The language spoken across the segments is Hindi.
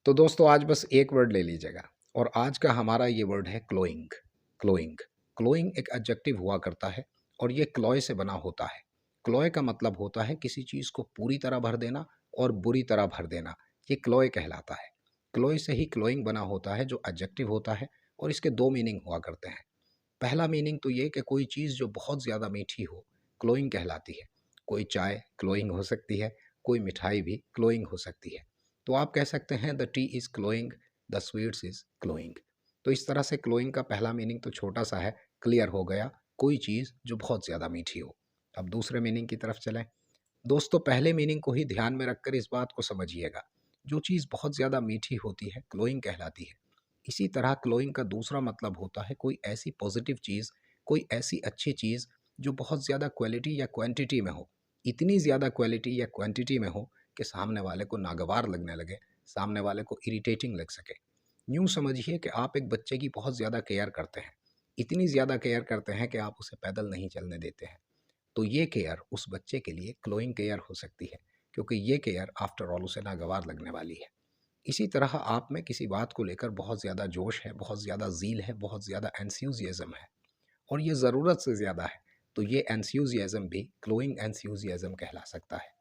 तो दोस्तों आज बस एक वर्ड ले लीजिएगा और आज का हमारा ये वर्ड है क्लोइंग। क्लोइंग क्लोइंग एक एडजेक्टिव हुआ करता है और ये क्लॉय से बना होता है। क्लॉय का मतलब होता है किसी चीज़ को पूरी तरह भर देना और बुरी तरह भर देना, ये क्लॉय कहलाता है। क्लॉय से ही क्लोइंग बना होता है जो एडजेक्टिव होता है और इसके दो मीनिंग हुआ करते हैं। पहला मीनिंग तो ये कि कोई चीज़ जो बहुत ज़्यादा मीठी हो, क्लोइंग कहलाती है। कोई चाय क्लोइंग हो सकती है, कोई मिठाई भी क्लोइंग हो सकती है। तो आप कह सकते हैं the tea is cloying, the sweets is cloying. तो इस तरह से क्लोइंग का पहला मीनिंग तो छोटा सा है, क्लियर हो गया, कोई चीज़ जो बहुत ज़्यादा मीठी हो। अब दूसरे मीनिंग की तरफ चलें। दोस्तों पहले मीनिंग को ही ध्यान में रखकर इस बात को समझिएगा, जो चीज़ बहुत ज़्यादा मीठी होती है क्लोइंग कहलाती है। इसी तरह क्लोइंग का दूसरा मतलब होता है कोई ऐसी पॉजिटिव चीज़, कोई ऐसी अच्छी चीज़ जो बहुत ज़्यादा क्वालिटी या क्वांटिटी में हो, इतनी ज़्यादा क्वालिटी या क्वांटिटी में हो कि सामने वाले को नागवार लगने लगे, सामने वाले को इरिटेटिंग लग सके। यूँ समझिए कि आप एक बच्चे की बहुत ज़्यादा केयर करते हैं, इतनी ज़्यादा केयर करते हैं कि आप उसे पैदल नहीं चलने देते हैं। तो ये केयर उस बच्चे के लिए क्लोइंग केयर हो सकती है, क्योंकि ये केयर आफ्टर ऑल उसे नागवार लगने वाली है। इसी तरह आप में किसी बात को लेकर बहुत ज़्यादा जोश है, बहुत ज़्यादा ज़ील है, बहुत ज़्यादा एंथुसियाज़्म है और ये ज़रूरत से ज़्यादा है, तो ये एंथुसियाज़्म भी ग्लोइंग एंथुसियाज़्म कहला सकता है।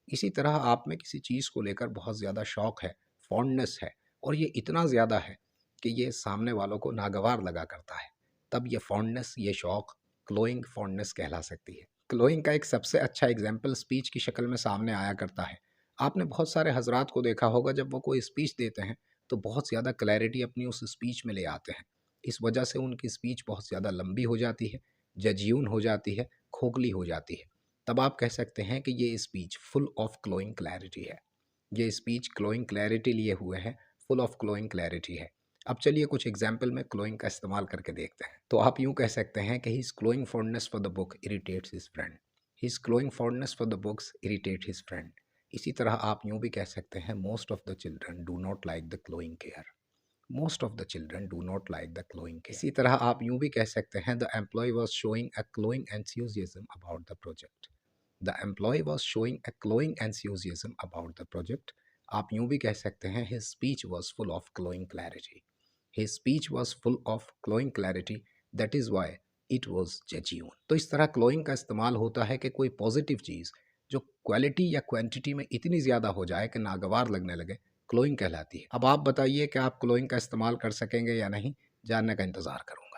इसी तरह आप में किसी चीज़ को लेकर बहुत ज़्यादा शौक़ है, फॉन्डनेस है और ये इतना ज़्यादा है कि ये सामने वालों को नागवार लगा करता है, तब ये फॉन्डनेस, ये शौक़ ग्लोइंग फॉन्डनेस कहला सकती है। ग्लोइंग का एक सबसे अच्छा एग्जाम्पल स्पीच की शक्ल में सामने आया करता है। आपने बहुत सारे हजरात को देखा होगा, जब वो कोई स्पीच देते हैं तो बहुत ज़्यादा क्लैरिटी अपनी उस स्पीच में ले आते हैं। इस वजह से उनकी स्पीच बहुत ज़्यादा लंबी हो जाती है, जज्यून हो जाती है, खोखली हो जाती है। तब आप कह सकते हैं कि ये speech full of glowing clarity है। ये स्पीच ग्लोइंग क्लैरिटी लिए हुए है, फुल ऑफ ग्लोइंग क्लैरिटी है। अब चलिए कुछ एग्जाम्पल में ग्लोइंग का इस्तेमाल करके देखते हैं। तो आप यूँ कह सकते हैं कि his glowing fondness for the book irritates his friend. His glowing fondness for the books irritate his friend. इसी तरह आप यूँ भी कह सकते हैं most of the children do not like the glowing care. Most of the children do not like the glowing care. इसी तरह आप यूँ भी कह सकते हैं the employ was showing a glowing enthusiasm about the project. The employ was showing a glowing enthusiasm about the project. आप यूँ भी कह सकते हैं his speech was full of glowing clarity. His speech was full of glowing clarity, that is why it was genuine. तो इस तरह ग्लोइंग का इस्तेमाल होता है कि कोई पॉजिटिव चीज़ जो क्वालिटी या क्वांटिटी में इतनी ज़्यादा हो जाए कि नागवार लगने लगे, क्लोइंग कहलाती है। अब आप बताइए कि आप क्लोइंग का इस्तेमाल कर सकेंगे या नहीं, जानने का इंतज़ार करूँ।